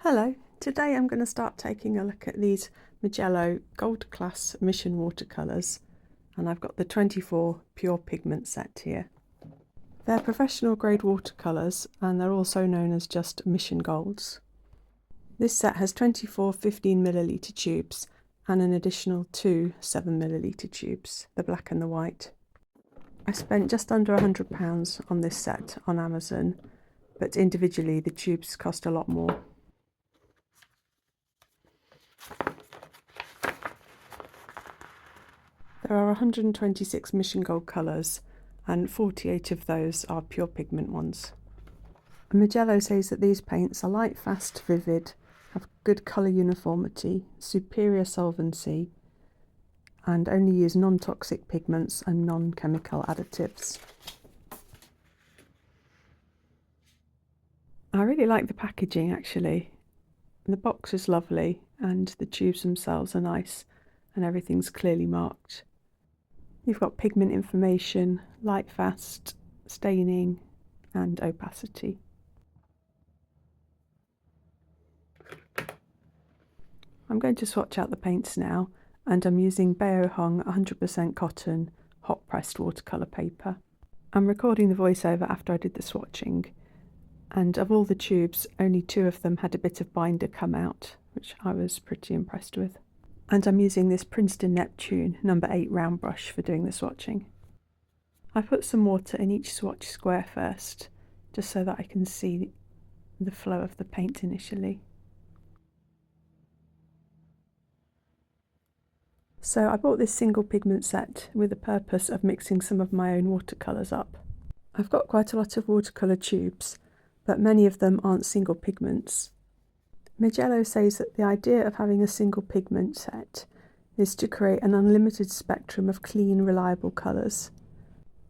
Hello, today I'm going to start taking a look at these Mijello Gold Class Mission watercolours, and I've got the 24 pure pigment set here. They're professional grade watercolours and they're also known as just Mission Golds. This set has 24 15ml tubes and an additional 2 7ml tubes, the black and the white. I spent just under £100 on this set on Amazon, but individually the tubes cost a lot more. There are 126 Mission Gold colours and 48 of those are pure pigment ones. Mijello says that these paints are light, fast, vivid, have good colour uniformity, superior solvency, and only use non-toxic pigments and non-chemical additives. I really like the packaging actually. The box is lovely and the tubes themselves are nice and everything's clearly marked. You've got pigment information, light, fast, staining and opacity. I'm going to swatch out the paints now, and I'm using Bao Hong 100% cotton hot pressed watercolour paper. I'm recording the voiceover after I did the swatching, and of all the tubes only 2 of them had a bit of binder come out, which I was pretty impressed with. And I'm using this Princeton Neptune number 8 round brush for doing the swatching. I put some water in each swatch square first, just so that I can see the flow of the paint initially. So I bought this single pigment set with the purpose of mixing some of my own watercolours up. I've got quite a lot of watercolour tubes, but many of them aren't single pigments. Mijello says that the idea of having a single pigment set is to create an unlimited spectrum of clean, reliable colours.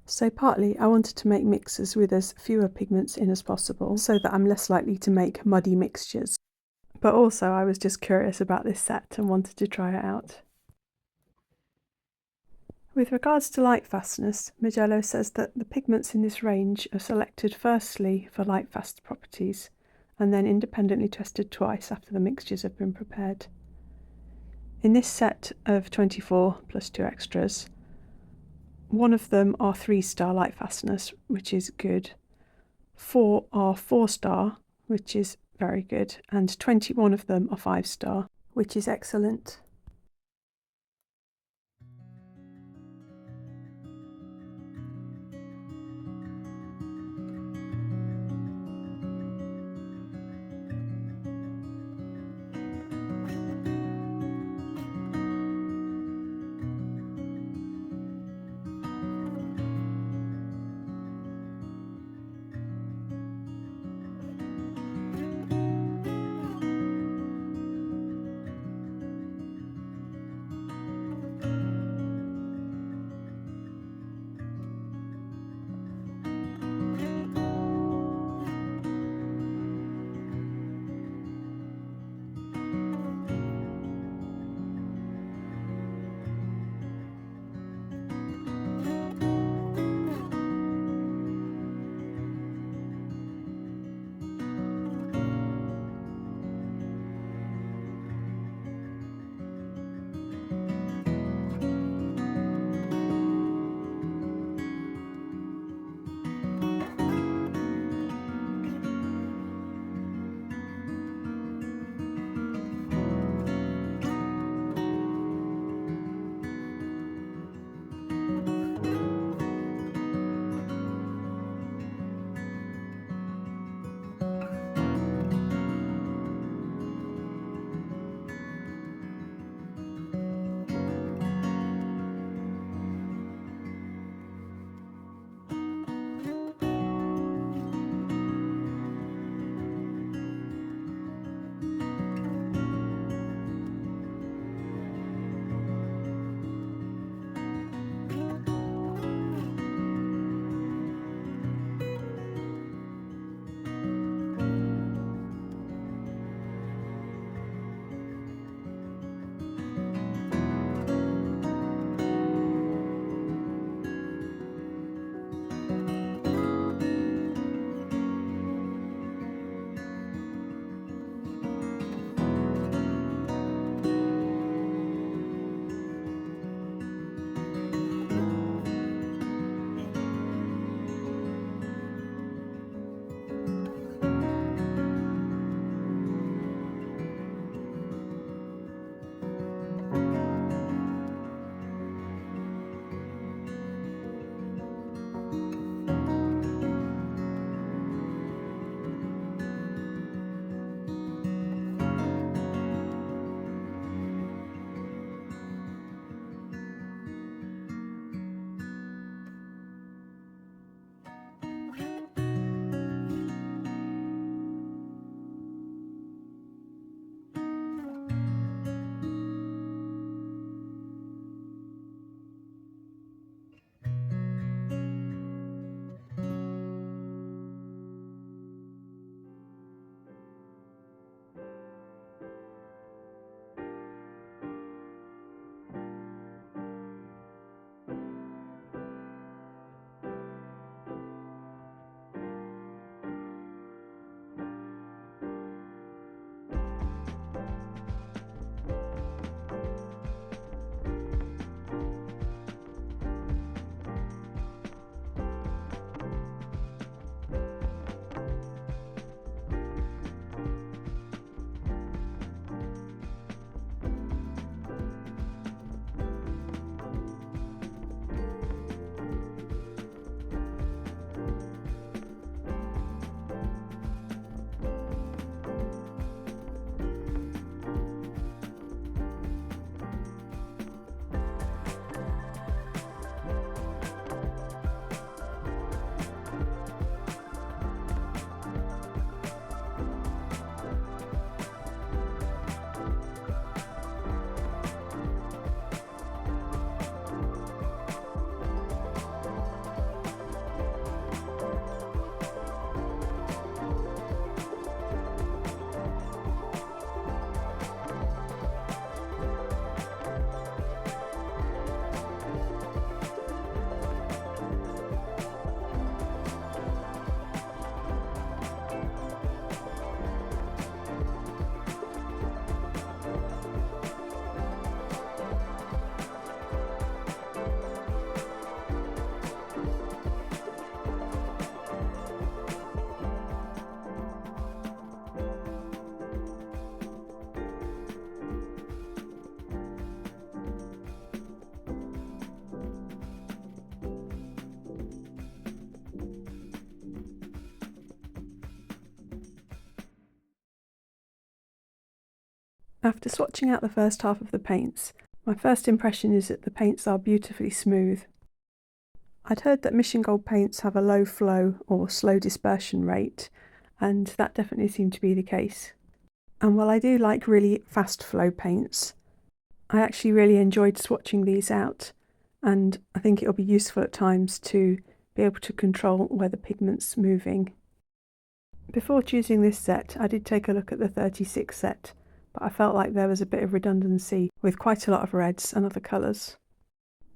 So partly I wanted to make mixes with as fewer pigments in as possible, so that I'm less likely to make muddy mixtures. But also I was just curious about this set and wanted to try it out. With regards to light fastness, Mijello says that the pigments in this range are selected firstly for light fast properties, and then independently tested twice after the mixtures have been prepared. In this set of 24 plus 2 extras, one of them are 3-star light fastness, which is good, 4 are 4-star, which is very good, and 21 of them are 5-star, which is excellent. After swatching out the first half of the paints, my first impression is that the paints are beautifully smooth. I'd heard that mission gold paints have a low flow or slow dispersion rate, and that definitely seemed to be the case. And while I do like really fast flow paints, I actually really enjoyed swatching these out, and I think it'll be useful at times to be able to control where the pigment's moving. Before choosing this set, I did take a look at the 36 set, but I felt like there was a bit of redundancy with quite a lot of reds and other colours.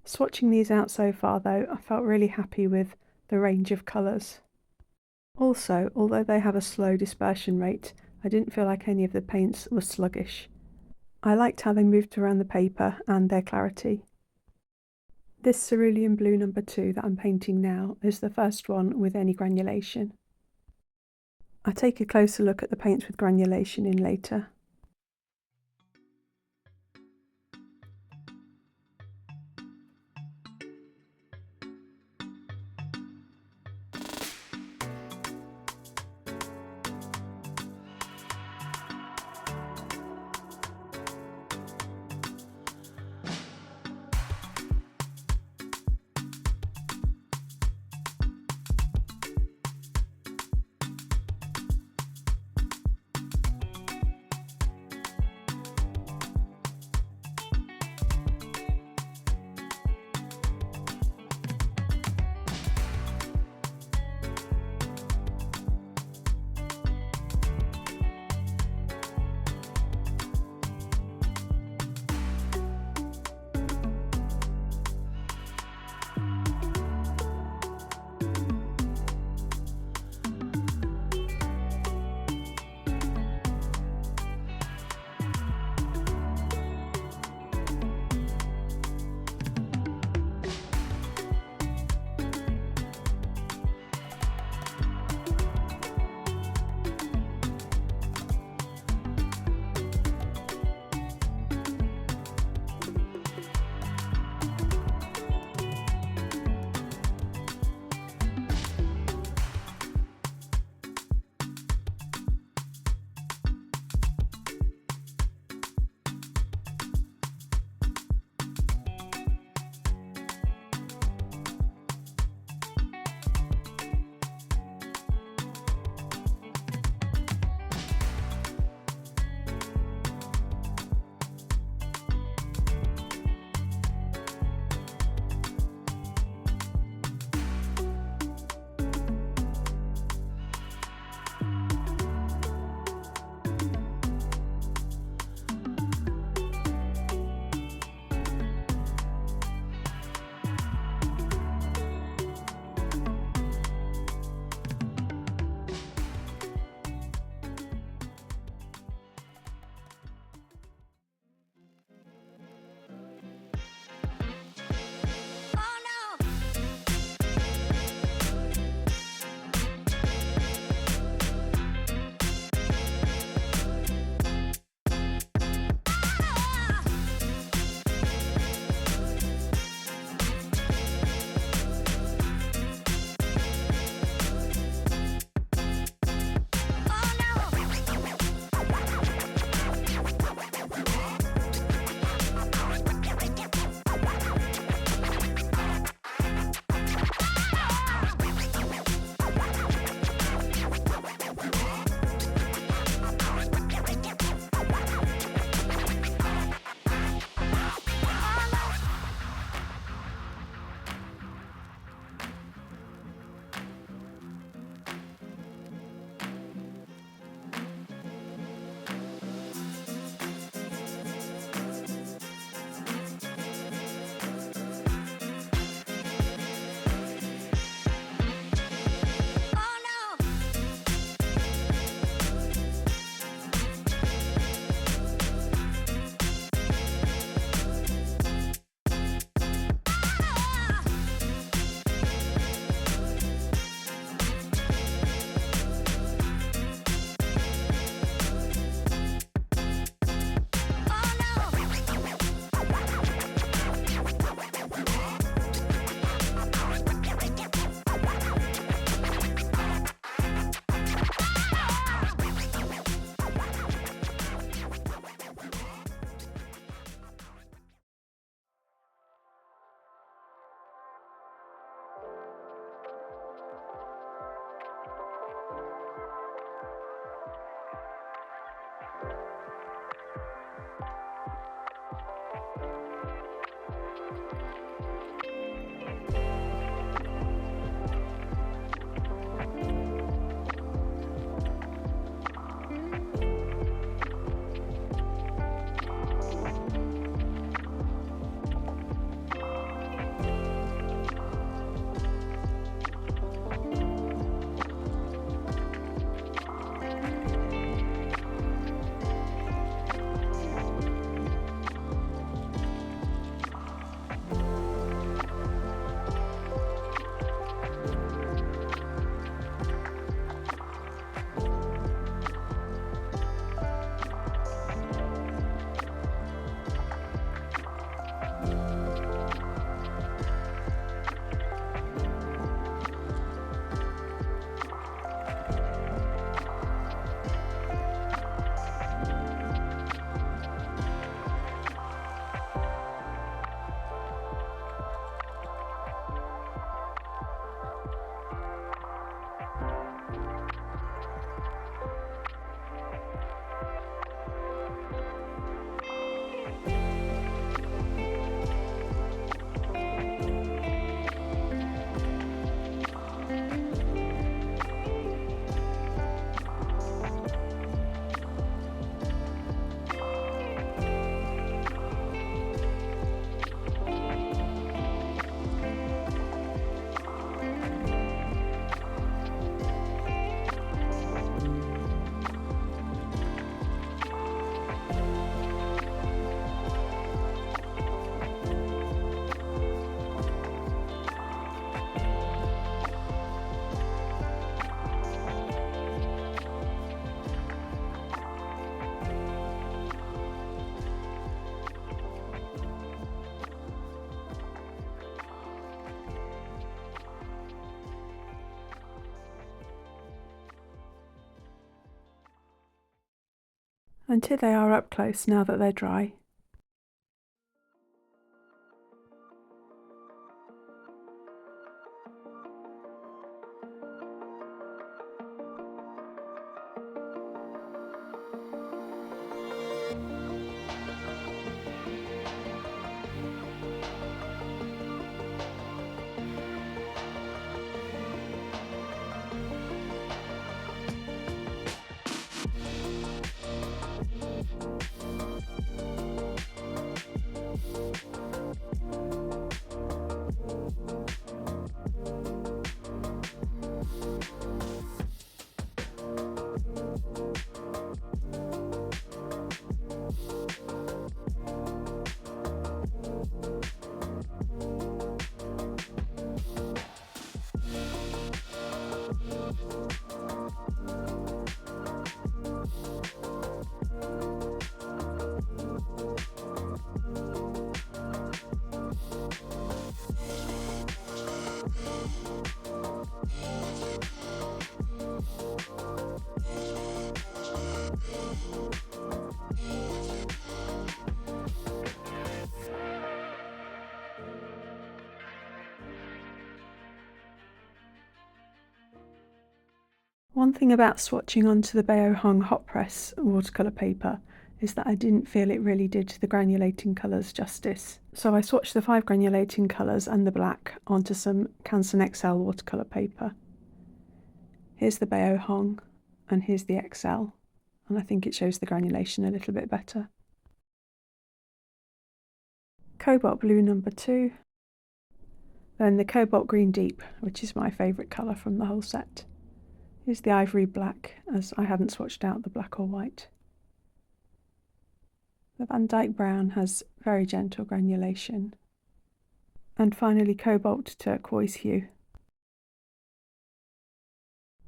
Swatching these out so far though, I felt really happy with the range of colours. Also, although they have a slow dispersion rate, I didn't feel like any of the paints were sluggish. I liked how they moved around the paper and their clarity. This cerulean blue number 2 that I'm painting now is the first one with any granulation. I take a closer look at the paints with granulation in later. And here they are up close now that they're dry. One thing about swatching onto the Bayo Hung hot press watercolour paper is that I didn't feel it really did the granulating colours justice. So I swatched the 5 granulating colours and the black onto some Canson XL watercolour paper. Here's the Bayo Hung and here's the XL, and I think it shows the granulation a little bit better. Cobalt blue number 2, then the cobalt green deep, which is my favourite colour from the whole set. Here's the ivory black, as I hadn't swatched out the black or white. The Van Dyke brown has very gentle granulation. And finally cobalt turquoise hue.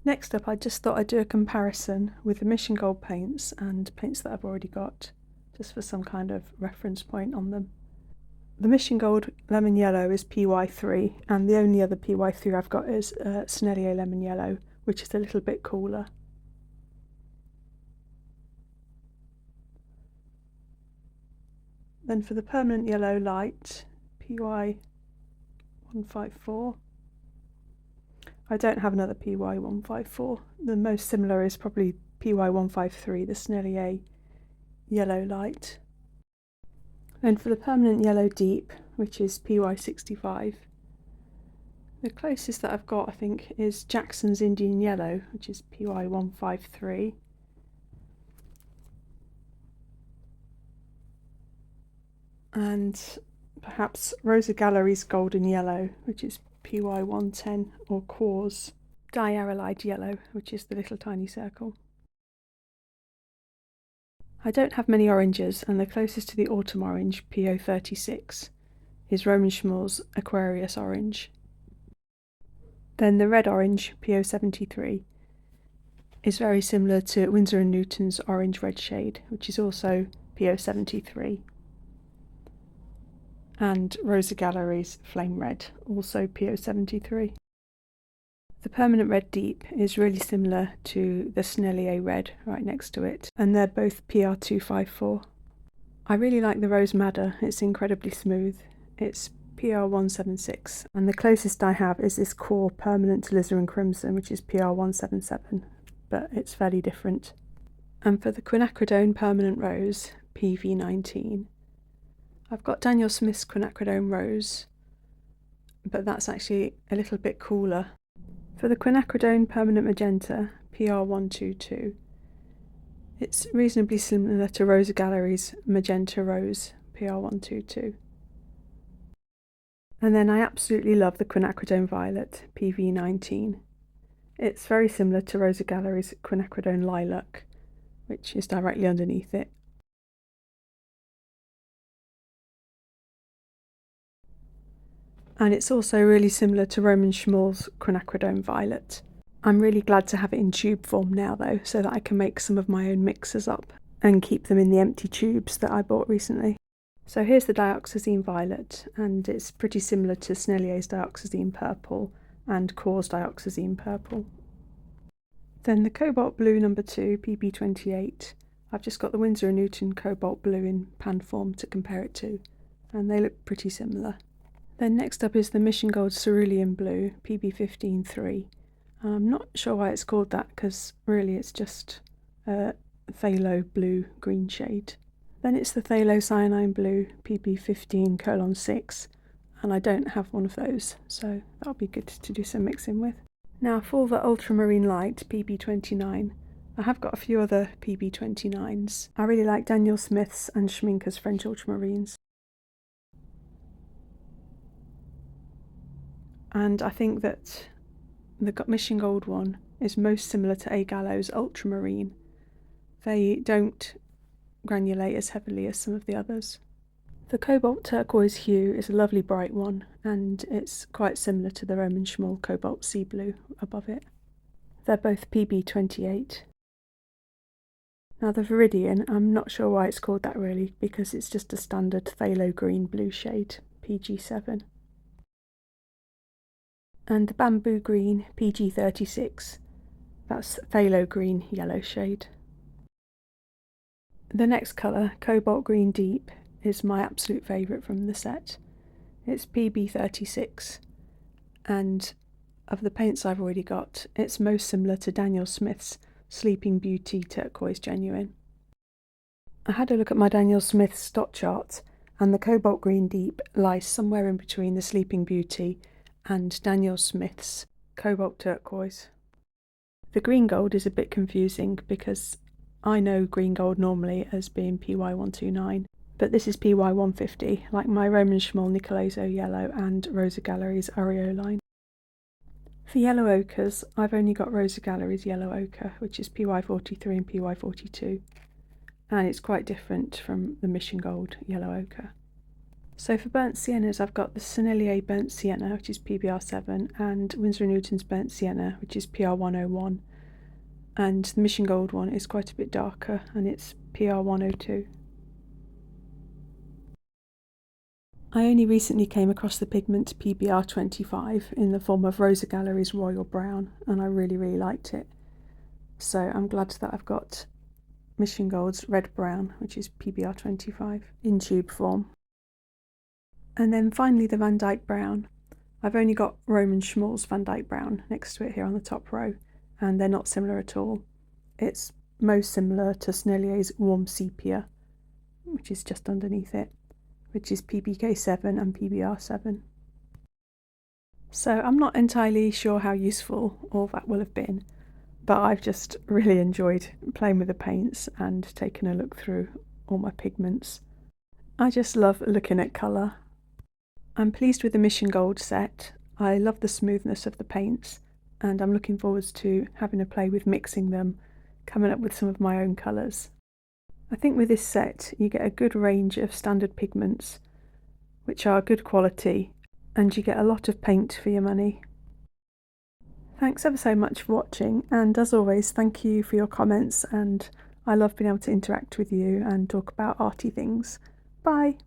Next up, I just thought I'd do a comparison with the Mission Gold paints and paints that I've already got, just for some kind of reference point on them. The Mission Gold Lemon Yellow is PY3, and the only other PY3 I've got is Sennelier Lemon Yellow, which is a little bit cooler. Then for the Permanent Yellow Light, PY154. I don't have another PY154. The most similar is probably PY153, the Sennelier Yellow Light. Then for the Permanent Yellow Deep, which is PY65, the closest that I've got, I think, is Jackson's Indian Yellow, which is PY153. And perhaps Rosa Gallery's Golden Yellow, which is PY110, or Core's Diarylide Yellow, which is the little tiny circle. I don't have many oranges, and the closest to the autumn orange, PO36, is Roman Schmall's Aquarius Orange. Then the red orange, PO73, is very similar to Winsor & Newton's Orange Red shade, which is also PO73. And Rosa Gallery's Flame Red, also PO73. The Permanent Red Deep is really similar to the Sennelier Red right next to it, and they're both PR254. I really like the Rose Madder, it's incredibly smooth. It's PR176, and the closest I have is this Core Permanent Alizarin Crimson, which is PR177, but it's fairly different. And for the Quinacridone Permanent Rose, PV19, I've got Daniel Smith's Quinacridone Rose, but that's actually a little bit cooler. For the Quinacridone Permanent Magenta, PR122, it's reasonably similar to Rosa Gallery's Magenta Rose, PR122. And then I absolutely love the Quinacridone Violet, PV19. It's very similar to Rosa Gallery's Quinacridone Lilac, which is directly underneath it. And it's also really similar to Roman Schmall's Quinacridone Violet. I'm really glad to have it in tube form now though, so that I can make some of my own mixers up and keep them in the empty tubes that I bought recently. So here's the Dioxazine Violet, and it's pretty similar to Sennelier's Dioxazine Purple and Core's Dioxazine Purple. Then the Cobalt Blue number 2, PB28. I've just got the Winsor & Newton Cobalt Blue in pan form to compare it to, and they look pretty similar. Then next up is the Mission Gold Cerulean Blue, PB153. I'm not sure why it's called that, because really it's just a phthalo blue green shade. Then it's the Phthalo Cyanine Blue, PB15:6, and I don't have one of those, so that'll be good to do some mixing with. Now for the Ultramarine Light, PB29. I have got a few other PB29s. I really like Daniel Smith's and Schminker's French Ultramarines. And I think that the Mission Gold one is most similar to A. Gallo's Ultramarine. They don't granulate as heavily as some of the others. The Cobalt Turquoise hue is a lovely bright one, and it's quite similar to the Roman Schmall Cobalt Sea Blue above it. They're both PB28. Now the Viridian, I'm not sure why it's called that really, because it's just a standard phthalo green blue shade, PG7. And the Bamboo Green, PG36, that's phthalo green yellow shade. The next colour, Cobalt Green Deep, is my absolute favourite from the set. It's PB36, and of the paints I've already got, it's most similar to Daniel Smith's Sleeping Beauty Turquoise Genuine. I had a look at my Daniel Smith stock chart, and the Cobalt Green Deep lies somewhere in between the Sleeping Beauty and Daniel Smith's Cobalt Turquoise. The Green Gold is a bit confusing because I know Green Gold normally as being PY129, but this is PY150, like my Roman Schmall Nicoloso Yellow and Rosa Gallery's Aureoline. For yellow ochres, I've only got Rosa Gallery's Yellow Ochre, which is PY43 and PY42, and it's quite different from the Mission Gold Yellow Ochre. So for burnt siennas, I've got the Sennelier Burnt Sienna, which is PBR7, and Winsor & Newton's Burnt Sienna, which is PR101. And the Mission Gold one is quite a bit darker, and it's PR102. I only recently came across the pigment PBR25 in the form of Rosa Gallery's Royal Brown, and I really liked it. So I'm glad that I've got Mission Gold's Red Brown, which is PBR25, in tube form. And then finally the Van Dyke Brown. I've only got Roman Schmall's Van Dyke Brown next to it here on the top row, and they're not similar at all. It's most similar to Sennelier's Warm Sepia, which is just underneath it, which is PBK7 and PBR7. So I'm not entirely sure how useful all that will have been, but I've just really enjoyed playing with the paints and taking a look through all my pigments. I just love looking at colour. I'm pleased with the Mission Gold set. I love the smoothness of the paints, and I'm looking forward to having a play with mixing them, coming up with some of my own colours. I think with this set you get a good range of standard pigments, which are good quality, and you get a lot of paint for your money. Thanks ever so much for watching, and as always, thank you for your comments, and I love being able to interact with you and talk about arty things. Bye!